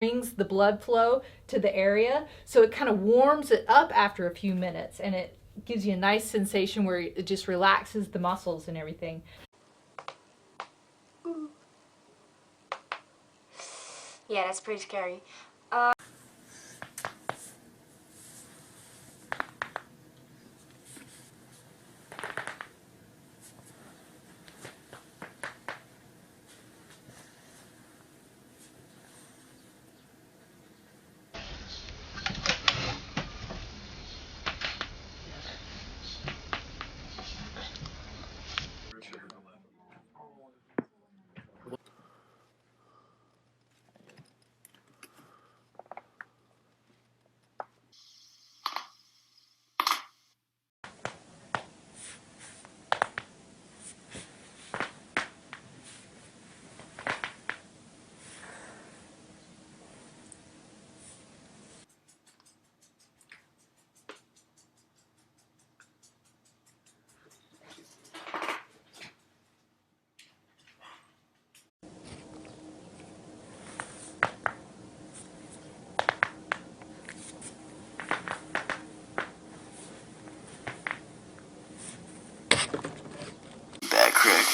brings the blood flow to the area, so it kind of warms it up after a few minutes, and it gives you a nice sensation where it just relaxes the muscles and everything. Yeah, that's pretty scary. That crack.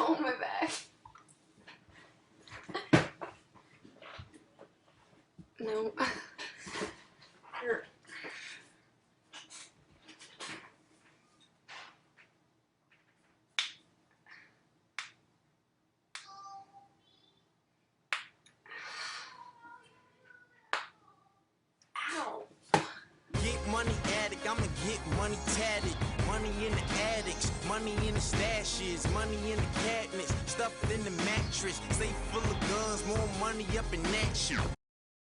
Oh, my back. No. Hurt. Ow. Get money addict, I'ma get money tatted. Money in the attics, money in the stashes, money in the cabinets, stuff in the mattress. Safe full of guns, more money up in that shit.